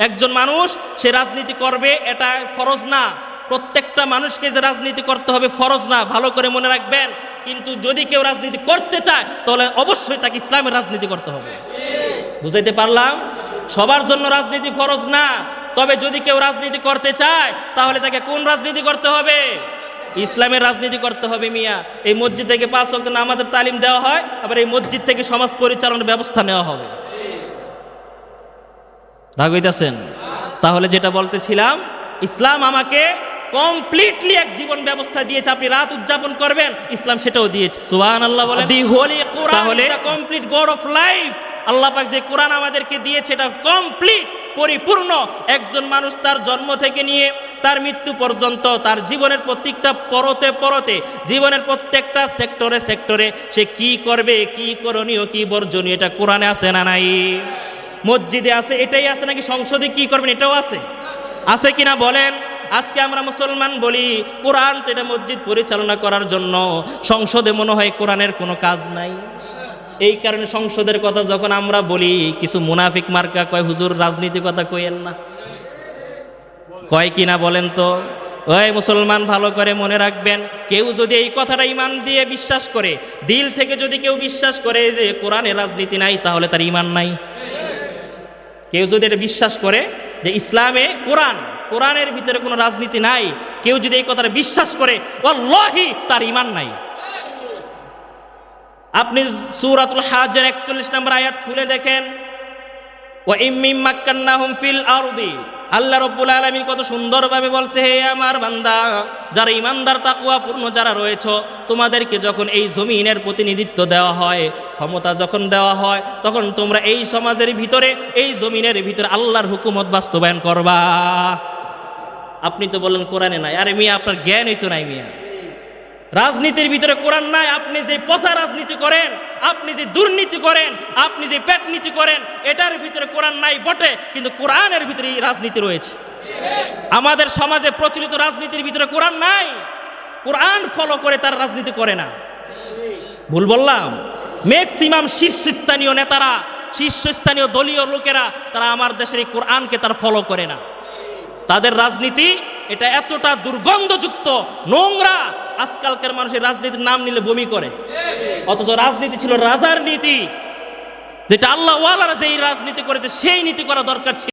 একজন মানুষ সে রাজনীতি করবে এটা ফরজ না, প্রত্যেকটা মানুষকে যে রাজনীতি করতে হবে ফরজ না, ভালো করে মনে রাখবেন। কিন্তু যদি কেউ রাজনীতি করতে চায় তাহলে অবশ্যই তাকে ইসলামের রাজনীতি করতে হবে। বুঝাইতে পারলাম? সবার জন্য রাজনীতি ফরজ না, তবে যদি কেউ রাজনীতি করতে চায় তাহলে তাকে কোন রাজনীতি করতে হবে? ইসলামের রাজনীতি করতে হবে। মিয়া, এই মসজিদ থেকে 5 ওয়াক্ত নামাজের তালিম দেওয়া হয়, আবার এই মসজিদ থেকে সমাজ পরিচালনার ব্যবস্থা নেওয়া হবে। রাগ হইতাছেন? তাহলে যেটা বলতেছিলাম, ইসলাম আমাকে কমপ্লিটলি এক জীবন ব্যবস্থা দিয়েছে। আপনি রাত উদযাপন করবেন, ইসলাম সেটাও দিয়েছে। সুবহানাল্লাহ বলেন। দি হোলি কোরআন তাহলে the complete code of life. আল্লাহ পাক যে কোরআন আমাদেরকে দিয়েছে এটা কমপ্লিট, পরিপূর্ণ। একজন মানুষ তার জন্ম থেকে নিয়ে তার মৃত্যু পর্যন্ত তার জীবনের প্রত্যেকটা পরতে পরতে, জীবনের প্রত্যেকটা সেক্টরে সেক্টরে সে কি করবে, কি করণীয়, কি বর্জনীয়, এটা কোরআনে আছে না নাই? মসজিদে আছে, এটাই আছে নাকি সংসদে কি করবেন এটাও আছে? আছে কিনা বলেন? আজকে আমরা মুসলমান বলি কোরআন তো এটা মসজিদ পরিচালনা করার জন্য, সংসদে মনে হয় কোরআনের কোনো কাজ নাই। এই কারণে সংসদের কথা যখন আমরা বলি, কিছু মুনাফিক মার্কা কয় হুজুর রাজনীতির কথা কইেন না, কয় কিনা বলেন তো? ওই মুসলমান ভালো করে মনে রাখবেন, কেউ যদি এই কথাটা ঈমান দিয়ে বিশ্বাস করে, দিল থেকে যদি কেউ বিশ্বাস করে যে কোরআনে রাজনীতি নাই, তাহলে তার ঈমান নাই। কেউ যদি এটা বিশ্বাস করে যে ইসলামে কোরআনের ভিতরে কোনো রাজনীতি নাই, কেউ যদি এই কথাটা বিশ্বাস করে, ওয়াল্লাহি তার ঈমান নাই। আপনি সূরাতুল হাজ্জের 41 নম্বর আয়াত খুলে দেখেন, ওয়া ইম্মিম মাক্কান্নাহুম ফিল আরদি। আল্লাহ রাব্বুল আলামিন কত সুন্দরভাবে বলছে, হে আমার বান্দা, যারা ঈমানদার তাকওয়াপূর্ণ যারা রয়েছে, তোমাদেরকে যখন এই জমিনের প্রতিনিধিত্ব দেওয়া হয়, ক্ষমতা যখন দেওয়া হয়, তখন তোমরা এই সমাজের ভিতরে, এই জমিনের ভিতরে আল্লাহর হুকুমত বাস্তবায়ন করবা। আপনি তো বললেন কোরআনে নাই। আরে মিয়া, আপনার জ্ঞানই তো নাই মিয়া। রাজনীতির ভিতরে কোরআন নাই। আপনি যে পচা রাজনীতি করেন, আপনি যে দুর্নীতি করেন, আপনি যে পেটনীতি করেন, এটার ভিতরে কোরআন নাই বটে, কিন্তু কোরআনের ভিতরে এই রাজনীতি রয়েছে। আমাদের সমাজে প্রচলিত রাজনীতির ভিতরে কোরআন নাই, কোরআন ফলো করে তার রাজনীতি করে না। ভুল বললাম? ম্যাক্সিমাম শীর্ষস্থানীয় নেতারা, শীর্ষস্থানীয় দলীয় লোকেরা, তারা আমার দেশের এই কোরআনকে তার ফলো করে না। তাদের রাজনীতি এটা এতটা দুর্গন্ধযুক্ত, নোংরা, আজকালকার মানুষের রাজনীতির নাম নিলে বমি করে। অথচ রাজনীতি ছিল রাজার নীতি, যেটা আল্লাহ ওয়ালারা যে রাজনীতি করেছে সেই নীতি করা দরকার ছিল।